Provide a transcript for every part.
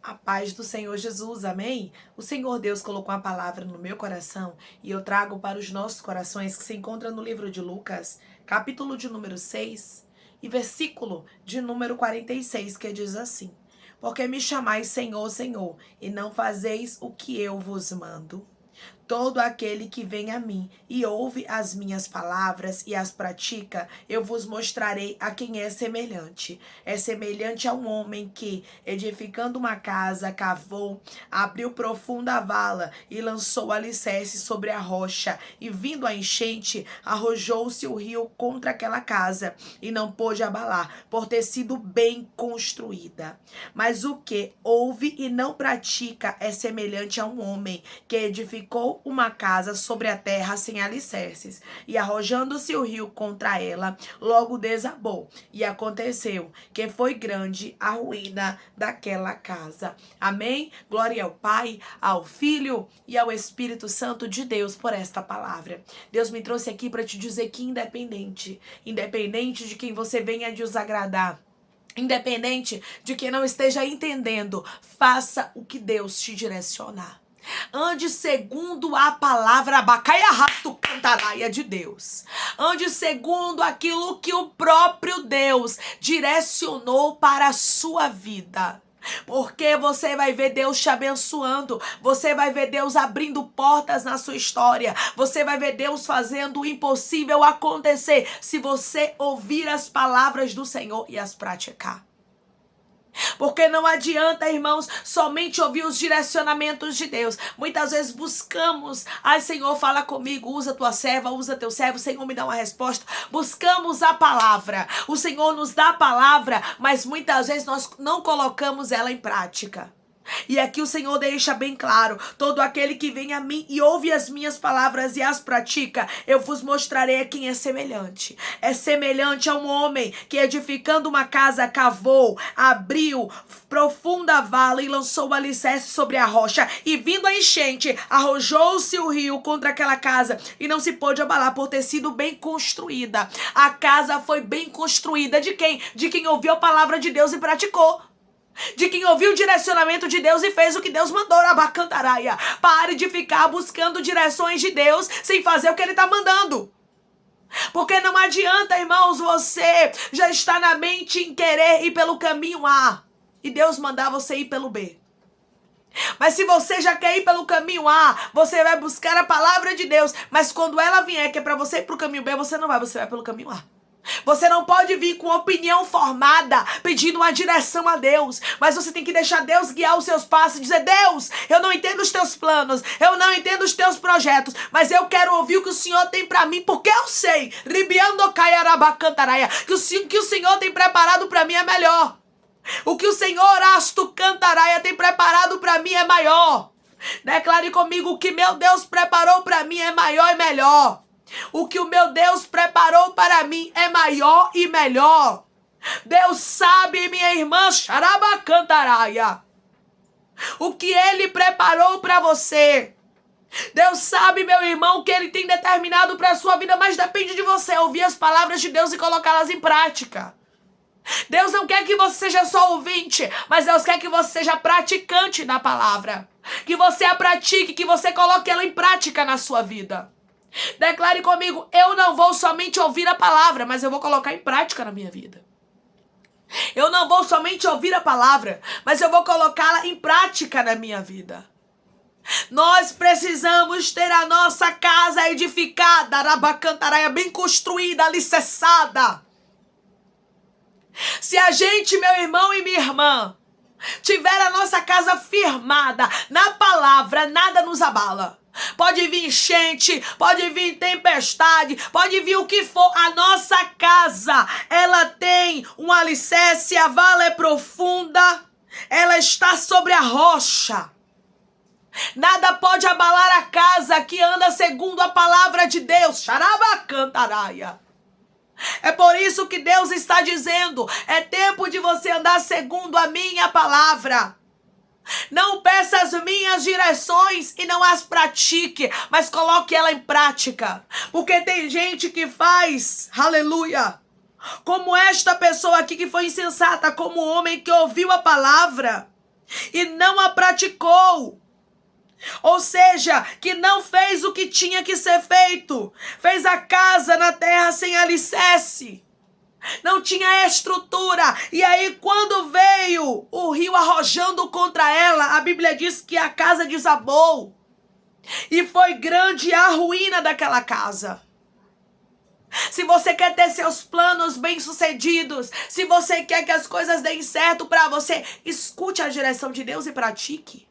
A paz do Senhor Jesus, amém? O Senhor Deus colocou uma palavra no meu coração e eu trago para os nossos corações, que se encontra no livro de Lucas, capítulo de número 6 e versículo de número 46, que diz assim: Porque me chamais Senhor, Senhor, e não fazeis o que eu vos mando? Todo aquele que vem a mim e ouve as minhas palavras e as pratica, eu vos mostrarei a quem é semelhante. É semelhante a um homem que, edificando uma casa, cavou, abriu profunda vala e lançou alicerce sobre a rocha. E vindo a enchente, arrojou-se o rio contra aquela casa e não pôde abalar, por ter sido bem construída. Mas o que ouve e não pratica é semelhante a um homem que edificou uma casa sobre a terra sem alicerces, e arrojando-se o rio contra ela, logo desabou. E aconteceu que foi grande a ruína daquela casa. Amém? Glória ao Pai, ao Filho e ao Espírito Santo de Deus por esta palavra. Deus me trouxe aqui para te dizer que independente de quem você venha desagradar, independente de quem não esteja entendendo, faça o que Deus te direcionar. Ande segundo a palavra abacaia rasto cantaraia de Deus. Ande segundo aquilo que o próprio Deus direcionou para a sua vida. Porque você vai ver Deus te abençoando, você vai ver Deus abrindo portas na sua história, você vai ver Deus fazendo o impossível acontecer se você ouvir as palavras do Senhor e as praticar. Porque não adianta, irmãos, somente ouvir os direcionamentos de Deus. Muitas vezes buscamos, Senhor, fala comigo, usa tua serva, usa teu servo, Senhor, me dá uma resposta. Buscamos a palavra, o Senhor nos dá a palavra, mas muitas vezes nós não colocamos ela em prática. E aqui o Senhor deixa bem claro: todo aquele que vem a mim e ouve as minhas palavras e as pratica, eu vos mostrarei a quem é semelhante. É semelhante a um homem que, edificando uma casa, cavou, abriu profunda vala e lançou o alicerce sobre a rocha. E vindo a enchente, arrojou-se o rio contra aquela casa e não se pôde abalar, por ter sido bem construída. A casa foi bem construída de quem? De quem ouviu a palavra de Deus e praticou. De quem ouviu o direcionamento de Deus e fez o que Deus mandou. Abacantaraia. Pare de ficar buscando direções de Deus sem fazer o que Ele está mandando. Porque não adianta, irmãos, você já está na mente em querer ir pelo caminho A e Deus mandar você ir pelo B. Mas se você já quer ir pelo caminho A, você vai buscar a palavra de Deus. Mas quando ela vier, que é para você ir para o caminho B, você não vai, você vai pelo caminho A. Você não pode vir com opinião formada, pedindo uma direção a Deus, mas você tem que deixar Deus guiar os seus passos e dizer: Deus, eu não entendo os teus planos, eu não entendo os teus projetos, mas eu quero ouvir o que o Senhor tem para mim, porque eu sei, que o Senhor tem preparado para mim é melhor. O que o Senhor Asto Cantaraia tem preparado para mim é maior. Declare comigo: o que meu Deus preparou para mim é maior e melhor. O que o meu Deus preparou para mim é maior e melhor. Deus sabe, minha irmã, xarabacantaraia, o que Ele preparou para você. Deus sabe, meu irmão, o que Ele tem determinado para a sua vida, mas depende de você ouvir as palavras de Deus e colocá-las em prática. Deus não quer que você seja só ouvinte, mas Deus quer que você seja praticante da palavra. Que você a pratique, que você coloque ela em prática na sua vida. Declare comigo: eu não vou somente ouvir a palavra, mas eu vou colocar em prática na minha vida. Eu não vou somente ouvir a palavra, mas eu vou colocá-la em prática na minha vida. Nós precisamos ter a nossa casa edificada, arabacantaraia, bem construída, alicerçada. Se a gente, meu irmão e minha irmã, tiver a nossa casa firmada na palavra, nada nos abala. Pode vir enchente, pode vir tempestade, pode vir o que for. A nossa casa, ela tem um alicerce, a vala é profunda, ela está sobre a rocha. Nada pode abalar a casa que anda segundo a palavra de Deus. Xarabacantaraia. É por isso que Deus está dizendo: é tempo de você andar segundo a minha palavra. Não peça as minhas direções e não as pratique, mas coloque ela em prática. Porque tem gente que faz, aleluia, como esta pessoa aqui que foi insensata, como o homem que ouviu a palavra, e não a praticou. Ou seja, que não fez o que tinha que ser feito. Fez a casa na terra sem alicerce. Não tinha estrutura. E aí, quando veio o rio arrojando contra ela, a Bíblia diz que a casa desabou. E foi grande a ruína daquela casa. Se você quer ter seus planos bem-sucedidos, se você quer que as coisas deem certo para você, escute a direção de Deus e pratique.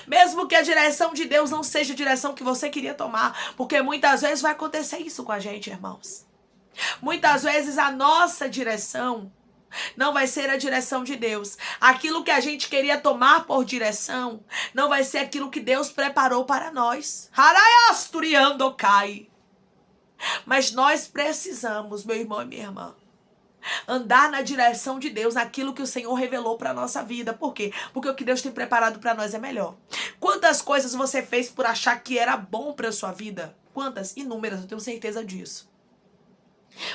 Mesmo que a direção de Deus não seja a direção que você queria tomar, porque muitas vezes vai acontecer isso com a gente, irmãos. Muitas vezes a nossa direção não vai ser a direção de Deus. Aquilo que a gente queria tomar por direção não vai ser aquilo que Deus preparou para nós. Harayasturiando cai. Mas nós precisamos, meu irmão e minha irmã, andar na direção de Deus, naquilo que o Senhor revelou para a nossa vida. Por quê? Porque o que Deus tem preparado para nós é melhor. Quantas coisas você fez por achar que era bom para a sua vida? Quantas? Inúmeras, eu tenho certeza disso.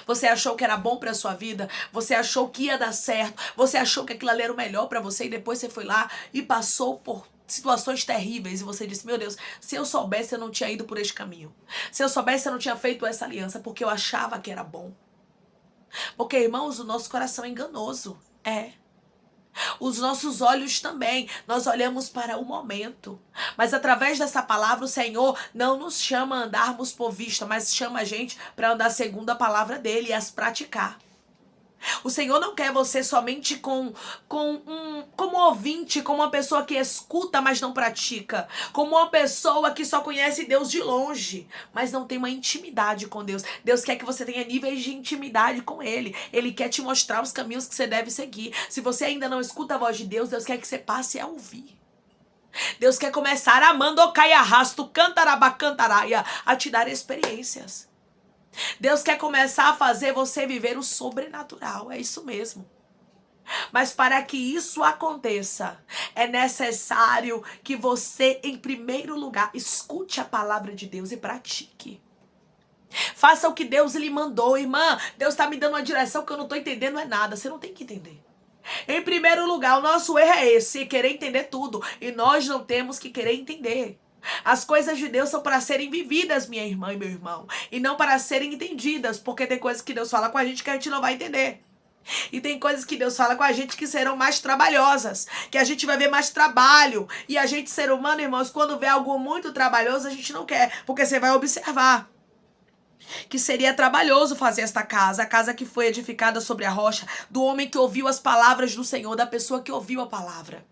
Você achou que era bom para a sua vida? Você achou que ia dar certo? Você achou que aquilo ali era o melhor para você? E depois você foi lá e passou por situações terríveis. E você disse, meu Deus, se eu soubesse eu não tinha ido por este caminho. Se eu soubesse eu não tinha feito essa aliança, porque eu achava que era bom. Porque, irmãos, o nosso coração é enganoso. Os nossos olhos também. Nós olhamos para o momento. Mas através dessa palavra, o Senhor não nos chama a andarmos por vista, mas chama a gente para andar segundo a palavra dele e as praticar. O Senhor não quer você somente como ouvinte, como uma pessoa que escuta, mas não pratica. Como uma pessoa que só conhece Deus de longe, mas não tem uma intimidade com Deus. Deus quer que você tenha níveis de intimidade com Ele. Ele quer te mostrar os caminhos que você deve seguir. Se você ainda não escuta a voz de Deus, Deus quer que você passe a ouvir. Deus quer começar amando caia arrasto, cantarabacantaraia, a te dar experiências. Deus quer começar a fazer você viver o sobrenatural, é isso mesmo. Mas para que isso aconteça, é necessário que você, em primeiro lugar, escute a palavra de Deus e pratique. Faça o que Deus lhe mandou, irmã. Deus está me dando uma direção que eu não estou entendendo é nada, você não tem que entender. Em primeiro lugar, o nosso erro é esse, querer entender tudo. E nós não temos que querer entender. As coisas de Deus são para serem vividas, minha irmã e meu irmão, e não para serem entendidas, porque tem coisas que Deus fala com a gente que a gente não vai entender. E tem coisas que Deus fala com a gente que serão mais trabalhosas, que a gente vai ver mais trabalho. E a gente, ser humano, irmãos, quando vê algo muito trabalhoso, a gente não quer, porque você vai observar que seria trabalhoso fazer esta casa, a casa que foi edificada sobre a rocha, do homem que ouviu as palavras do Senhor, da pessoa que ouviu a palavra.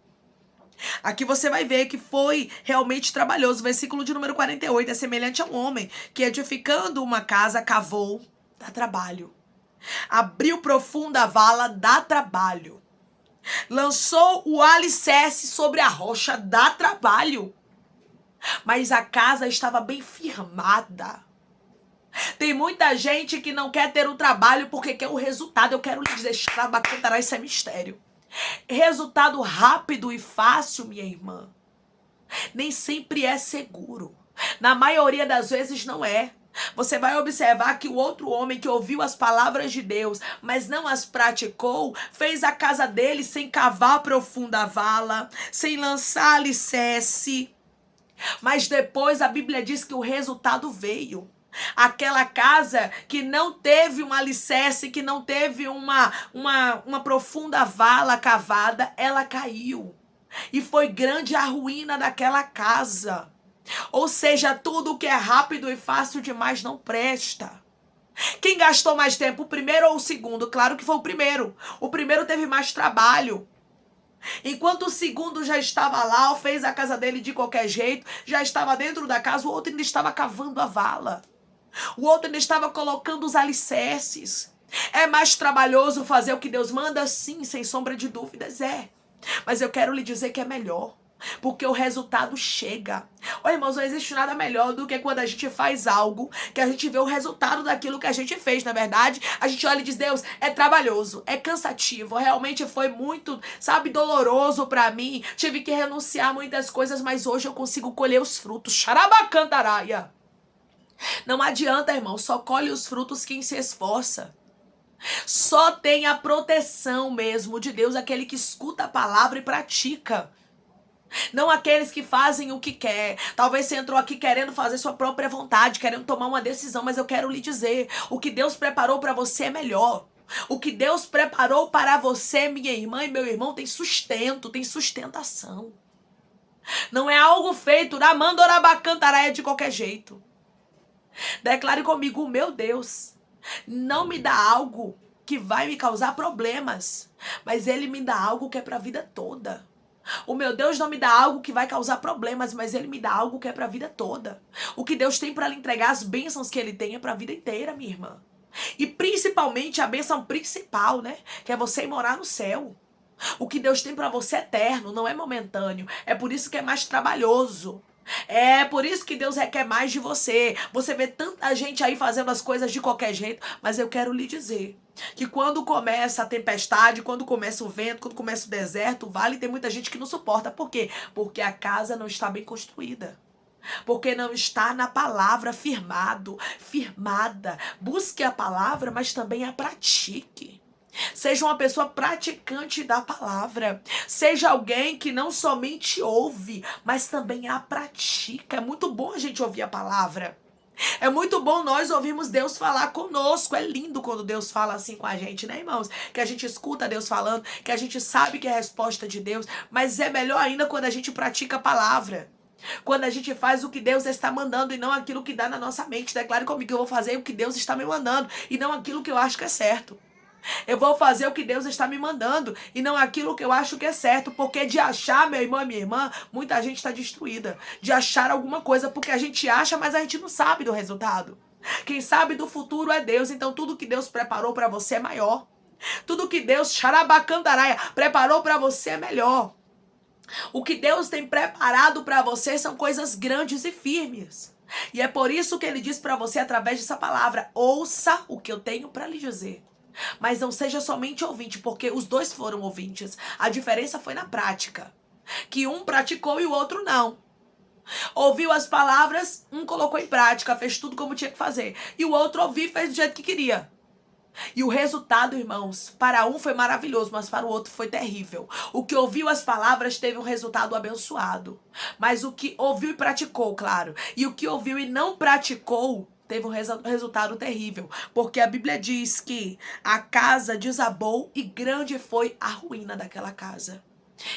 Aqui você vai ver que foi realmente trabalhoso. Versículo de número 48. É semelhante a um homem que, edificando uma casa, cavou, dá trabalho. Abriu profunda vala, dá trabalho. Lançou o alicerce sobre a rocha, dá trabalho. Mas a casa estava bem firmada. Tem muita gente que não quer ter o trabalho porque quer o resultado. Eu quero lhe dizer, xarabacantará, isso é mistério. Resultado rápido e fácil, minha irmã, nem sempre é seguro. Na maioria das vezes não é. Você vai observar que o outro homem que ouviu as palavras de Deus, mas não as praticou, fez a casa dele sem cavar profunda vala, sem lançar alicerce. Mas depois a Bíblia diz que o resultado veio. Aquela casa que não teve um alicerce, que não teve uma profunda vala cavada, ela caiu. E foi grande a ruína daquela casa. Ou seja, tudo que é rápido e fácil demais não presta. Quem gastou mais tempo, o primeiro ou o segundo? Claro que foi o primeiro. O primeiro teve mais trabalho. Enquanto o segundo já estava lá, fez a casa dele de qualquer jeito, já estava dentro da casa, o outro ainda estava cavando a vala. O outro ainda estava colocando os alicerces. É mais trabalhoso fazer o que Deus manda? Sim, sem sombra de dúvidas, é. Mas eu quero lhe dizer que é melhor, porque o resultado chega. Irmãos, não existe nada melhor do que quando a gente faz algo, que a gente vê o resultado daquilo que a gente fez. Na verdade, a gente olha e diz, Deus, é trabalhoso, é cansativo, realmente foi muito, doloroso pra mim. Tive que renunciar a muitas coisas, mas hoje eu consigo colher os frutos. Xarabacantaraia. Não adianta, irmão, só colhe os frutos quem se esforça. Só tem a proteção mesmo de Deus aquele que escuta a palavra e pratica. Não aqueles que fazem o que quer. Talvez você entrou aqui querendo fazer sua própria vontade, querendo tomar uma decisão, mas eu quero lhe dizer, o que Deus preparou para você é melhor. O que Deus preparou para você, minha irmã e meu irmão, tem sustento, tem sustentação. Não é algo feito na mandorabacantaraia de qualquer jeito. Declare comigo, o meu Deus não me dá algo que vai me causar problemas, mas Ele me dá algo que é para a vida toda. O meu Deus não me dá algo que vai causar problemas, mas Ele me dá algo que é para a vida toda. O que Deus tem para lhe entregar, as bênçãos que Ele tem é para a vida inteira, minha irmã. E principalmente a bênção principal, né? Que é você ir morar no céu. O que Deus tem para você é eterno, não é momentâneo. É por isso que é mais trabalhoso. É por isso que Deus requer mais de você. Você vê tanta gente aí fazendo as coisas de qualquer jeito, mas eu quero lhe dizer que quando começa a tempestade, quando começa o vento, quando começa o deserto, o vale, tem muita gente que não suporta. Por quê? Porque a casa não está bem construída. Porque não está na palavra firmada. Busque a palavra, mas também a pratique. Seja uma pessoa praticante da palavra. Seja alguém que não somente ouve, mas também a pratica. É muito bom a gente ouvir a palavra. É muito bom nós ouvirmos Deus falar conosco. É lindo quando Deus fala assim com a gente, né, irmãos? Que a gente escuta Deus falando, que a gente sabe que é a resposta de Deus. Mas é melhor ainda quando a gente pratica a palavra. Quando a gente faz o que Deus está mandando e não aquilo que dá na nossa mente. Declare comigo que eu vou fazer o que Deus está me mandando e não aquilo que eu acho que é certo. Eu vou fazer o que Deus está me mandando e não aquilo que eu acho que é certo. Porque de achar, meu irmão e minha irmã, muita gente está destruída. De achar alguma coisa porque a gente acha, mas a gente não sabe do resultado. Quem sabe do futuro é Deus. Então tudo que Deus preparou para você é maior. Tudo que Deus, xarabacandaraia, preparou para você é melhor. O que Deus tem preparado para você são coisas grandes e firmes. E é por isso que Ele diz para você através dessa palavra: ouça o que eu tenho para lhe dizer. Mas não seja somente ouvinte, porque os dois foram ouvintes. A diferença foi na prática. Que um praticou e o outro não. Ouviu as palavras, um colocou em prática, fez tudo como tinha que fazer. E o outro ouviu e fez do jeito que queria. E o resultado, irmãos, para um foi maravilhoso, mas para o outro foi terrível. O que ouviu as palavras teve um resultado abençoado. Mas o que ouviu e praticou, claro. E o que ouviu e não praticou teve um resultado terrível. Porque a Bíblia diz que a casa desabou e grande foi a ruína daquela casa.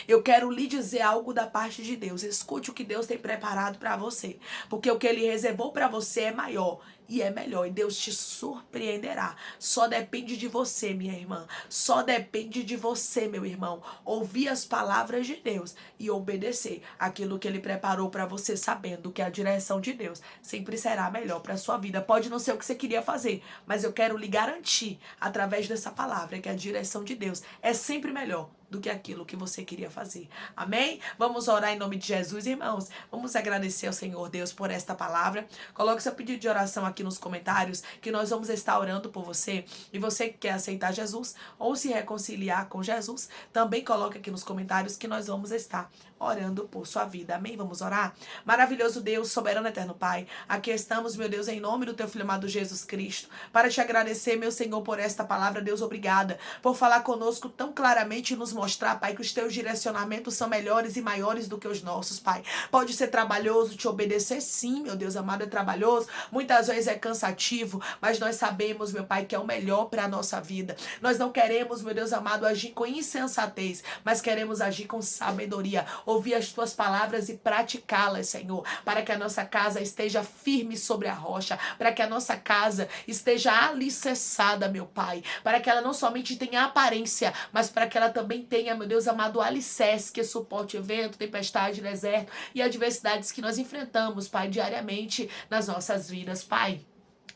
Eu quero lhe dizer algo da parte de Deus. Escute o que Deus tem preparado para você. Porque o que Ele reservou para você é maior e é melhor. E Deus te surpreenderá. Só depende de você, minha irmã. Só depende de você, meu irmão. Ouvir as palavras de Deus e obedecer aquilo que Ele preparou para você, sabendo que a direção de Deus sempre será melhor para a sua vida. Pode não ser o que você queria fazer, mas eu quero lhe garantir, através dessa palavra, que a direção de Deus é sempre melhor do que aquilo que você queria fazer. Amém? Vamos orar em nome de Jesus, irmãos. Vamos agradecer ao Senhor Deus por esta palavra. Coloque seu pedido de oração aqui nos comentários, que nós vamos estar orando por você. E você que quer aceitar Jesus ou se reconciliar com Jesus, também coloque aqui nos comentários que nós vamos estar orando por sua vida. Amém? Vamos orar? Maravilhoso Deus, soberano eterno Pai, aqui estamos, meu Deus, em nome do teu Filho amado Jesus Cristo, para te agradecer, meu Senhor, por esta palavra. Deus, obrigada por falar conosco tão claramente e nos mostrar, Pai, que os teus direcionamentos são melhores e maiores do que os nossos, Pai. Pode ser trabalhoso te obedecer, sim, meu Deus amado, é trabalhoso, muitas vezes é cansativo, mas nós sabemos, meu Pai, que é o melhor para a nossa vida. Nós não queremos, meu Deus amado, agir com insensatez, mas queremos agir com sabedoria, ouvir as tuas palavras e praticá-las, Senhor, para que a nossa casa esteja firme sobre a rocha, para que a nossa casa esteja alicerçada, meu Pai, para que ela não somente tenha aparência, mas para que ela também tenha, meu Deus amado, o alicerce que suporte vento, tempestade, deserto e adversidades que nós enfrentamos, Pai, diariamente nas nossas vidas, Pai.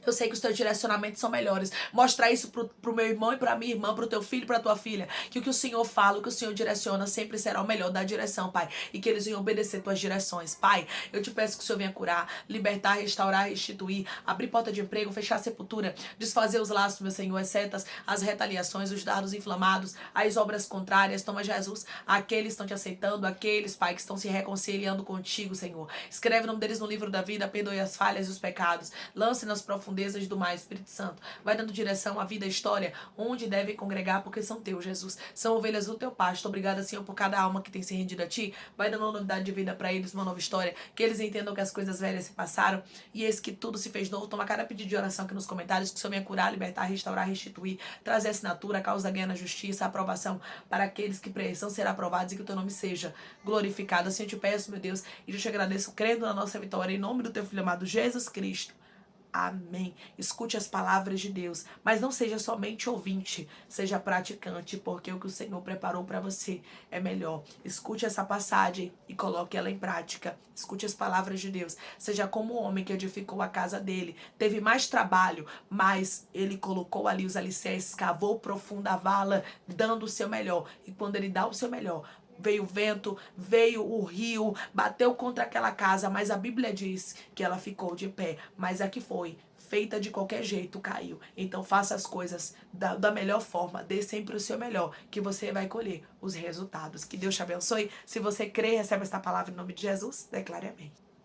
Eu sei que os teus direcionamentos são melhores. Mostra isso pro meu irmão e pra minha irmã, pro teu filho e pra tua filha. Que o que o Senhor fala, o que o Senhor direciona sempre será o melhor da direção, Pai. E que eles venham obedecer tuas direções. Pai, eu te peço que o Senhor venha curar, libertar, restaurar, restituir, abrir porta de emprego, fechar a sepultura, desfazer os laços, meu Senhor, as setas, as retaliações, os dardos inflamados, as obras contrárias. Toma, Jesus, aqueles que estão te aceitando, aqueles, Pai, que estão se reconciliando contigo, Senhor. Escreve o nome deles no livro da vida, perdoe as falhas e os pecados. Lance nas profundezas redondezas do mar, Espírito Santo. Vai dando direção à vida, à história, onde devem congregar, porque são teus, Jesus. São ovelhas do teu pasto. Obrigada, Senhor, por cada alma que tem se rendido a ti. Vai dando uma novidade de vida para eles, uma nova história. Que eles entendam que as coisas velhas se passaram e esse que tudo se fez novo. Toma cada pedido de oração aqui nos comentários, que o Senhor venha curar, libertar, restaurar, restituir, trazer assinatura, causa ganha na justiça, aprovação para aqueles que precisam ser aprovados e que o teu nome seja glorificado. Assim eu te peço, meu Deus, e eu te agradeço, crendo na nossa vitória, em nome do teu Filho amado Jesus Cristo. Amém. Escute as palavras de Deus, mas não seja somente ouvinte, seja praticante, porque o que o Senhor preparou para você é melhor. Escute essa passagem e coloque ela em prática. Escute as palavras de Deus. Seja como o homem que edificou a casa dele. Teve mais trabalho, mas ele colocou ali os alicerces, cavou profunda a vala, dando o seu melhor. E quando ele dá o seu melhor, veio o vento, veio o rio, bateu contra aquela casa, mas a Bíblia diz que ela ficou de pé. Mas a que foi feita de qualquer jeito, caiu. Então faça as coisas da melhor forma, dê sempre o seu melhor, que você vai colher os resultados. Que Deus te abençoe. Se você crê, recebe esta palavra em nome de Jesus, declare amém.